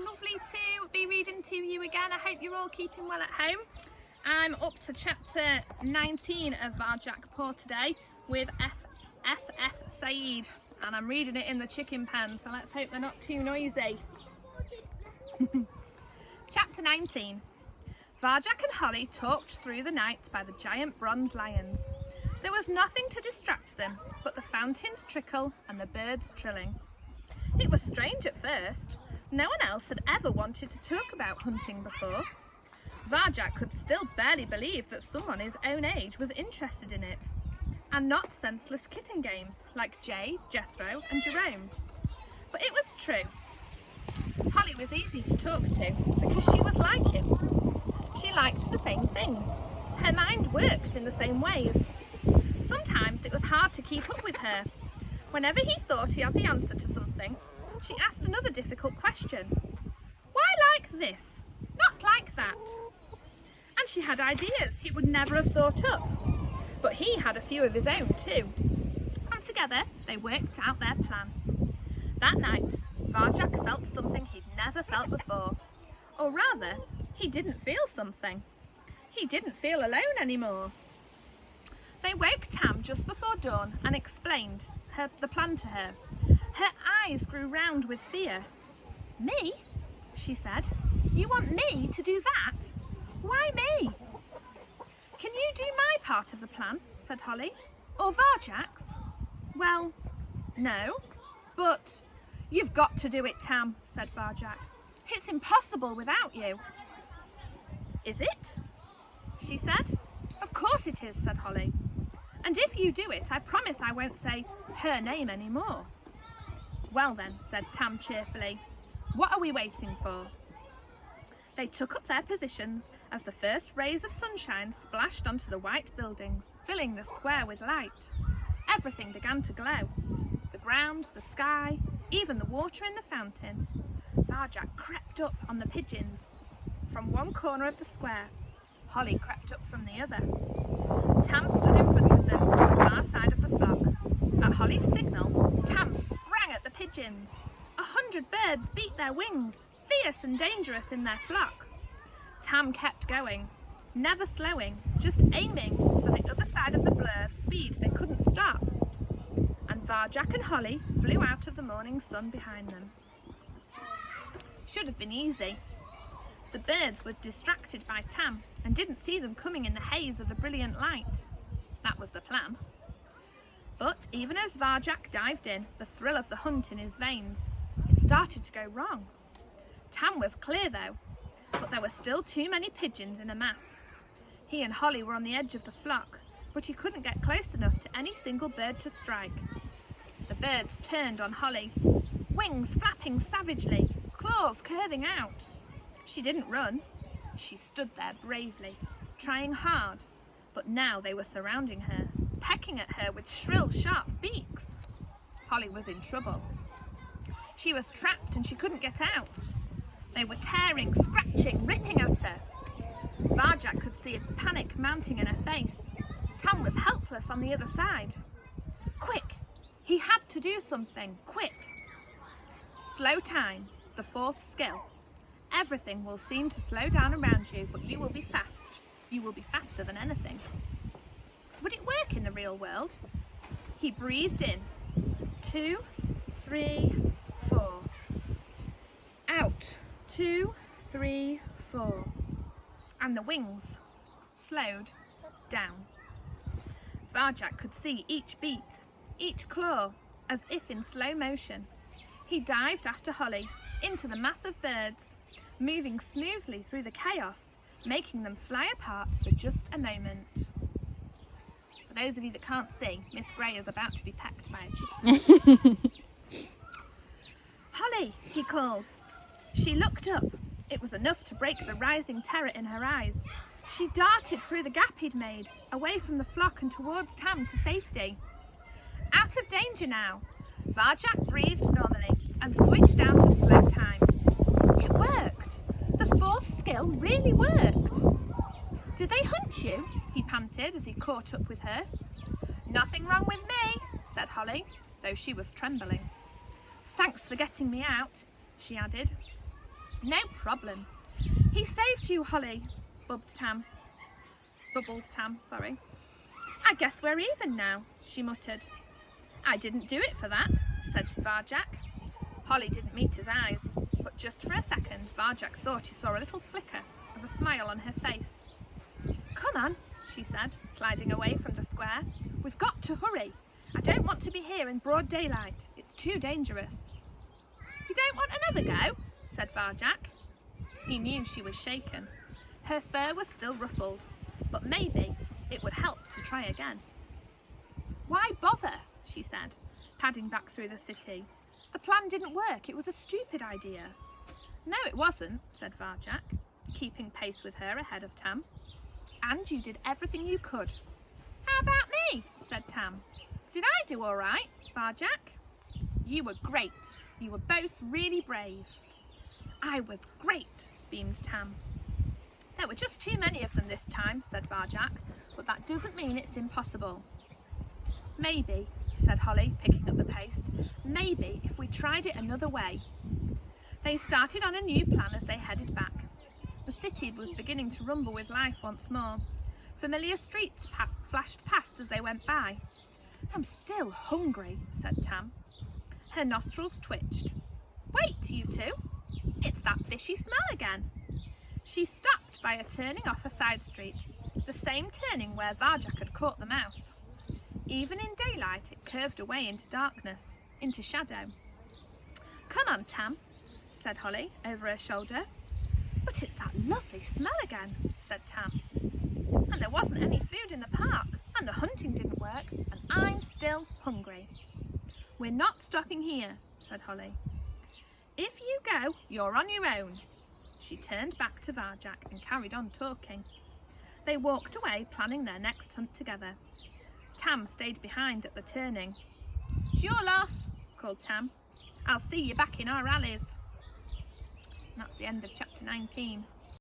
lovely to be reading to you again. I hope you're all keeping well at home. I'm up to chapter 19 of Varjak Paw today with SF Saeed, and I'm reading it in the chicken pen, so let's hope they're not too noisy. Chapter 19. Varjak and Holly talked through the night by the giant bronze lions. There was nothing to distract them but the fountain's trickle and the birds trilling. It was strange at first. No one else had ever wanted to talk about hunting before. Varjak could still barely believe that someone his own age was interested in it, and not senseless kitten games like Jay, Jethro and Jerome. But it was true. Holly was easy to talk to because she was like him. She liked the same things. Her mind worked in the same ways. Sometimes it was hard to keep up with her. Whenever he thought he had the answer to something, she asked another difficult question. Why like this? Not like that. And she had ideas he would never have thought up. But he had a few of his own too. And together they worked out their plan. That night, Varjak felt something he'd never felt before. Or rather, he didn't feel something. He didn't feel alone anymore. They woke Tam just before dawn and explained the plan to her. Her eyes grew round with fear. Me? She said. You want me to do that? Why me? Can you do my part of the plan? Said Holly. Or Varjak's? Well, no, but you've got to do it, Tam, said Varjak. It's impossible without you. Is it? She said. Of course it is, said Holly. And if you do it, I promise I won't say her name anymore. Well then, said Tam cheerfully, what are we waiting for? They took up their positions as the first rays of sunshine splashed onto the white buildings, filling the square with light. Everything began to glow. The ground, the sky, even the water in the fountain. Varjak crept up on the pigeons from one corner of the square. Holly crept up from the other. Tam stood in front of them on the far side of the flock. At Holly's signal, Tam sprang at the pigeons. 100 birds beat their wings, fierce and dangerous in their flock. Tam kept going, never slowing, just aiming for the other side of the blur of speed they couldn't stop. And Varjak and Holly flew out of the morning sun behind them. Should have been easy. The birds were distracted by Tam and didn't see them coming in the haze of the brilliant light. That was the plan. But even as Varjak dived in, the thrill of the hunt in his veins, it started to go wrong. Tam was clear though, but there were still too many pigeons in a mass. He and Holly were on the edge of the flock, but he couldn't get close enough to any single bird to strike. The birds turned on Holly, wings flapping savagely, claws curving out. She didn't run. She stood there bravely, trying hard, but now they were surrounding her, pecking at her with shrill, sharp beaks. Holly was in trouble. She was trapped and she couldn't get out. They were tearing, scratching, ripping at her. Varjak could see a panic mounting in her face. Tam was helpless on the other side. Quick! He had to do something, quick! Slow time, the fourth skill. Everything will seem to slow down around you, but you will be fast. You will be faster than anything. Would it work in the real world? He breathed in. 2, 3, 4. Out. 2, 3, 4. And the wings slowed down. Varjak could see each beat, each claw, as if in slow motion. He dived after Holly, into the mass of birds, moving smoothly through the chaos, making them fly apart for just a moment. For those of you that can't see, Miss Gray is about to be pecked by a chicken. Holly, he called. She looked up. It was enough to break the rising terror in her eyes. She darted through the gap he'd made, away from the flock and towards Tam to safety. Out of danger now. Varjak breathed normally and switched out of slow time. It worked. The fourth skill really worked. Did they hunt you? He panted as he caught up with her. Nothing wrong with me, said Holly, though she was trembling. Thanks for getting me out, she added. No problem. He saved you, Holly, bubbled Tam. I guess we're even now, she muttered. I didn't do it for that, said Varjak. Holly didn't meet his eyes, but just for a second Varjak thought he saw a little flicker of a smile on her face. Come on, she said, sliding away from the square. We've got to hurry. I don't want to be here in broad daylight. It's too dangerous. You don't want another go? Said Varjak. He knew she was shaken. Her fur was still ruffled, but maybe it would help to try again. Why bother? She said, padding back through the city. The plan didn't work. It was a stupid idea. No, it wasn't, said Varjak, keeping pace with her ahead of Tam. And you did everything you could. How about me? Said Tam. Did I do all right, Varjak? You were great. You were both really brave. I was great, beamed Tam. There were just too many of them this time, said Varjak, but that doesn't mean it's impossible. Maybe, said Holly, picking up the pace, maybe if we tried it another way. They started on a new plan as they headed back. The city was beginning to rumble with life once more. Familiar streets flashed past as they went by. I'm still hungry, said Tam. Her nostrils twitched. Wait, you two. It's that fishy smell again. She stopped by a turning off a side street, the same turning where Varjak had caught the mouse. Even in daylight, it curved away into darkness, into shadow. Come on, Tam, said Holly over her shoulder. But it's that lovely smell again, said Tam. And there wasn't any food in the park, and the hunting didn't work, and I'm still hungry. We're not stopping here, said Holly. If you go, you're on your own. She turned back to Varjak and carried on talking. They walked away, planning their next hunt together. Tam stayed behind at the turning. It's your loss, called Tam. I'll see you back in our alleys. And that's the end of chapter 19.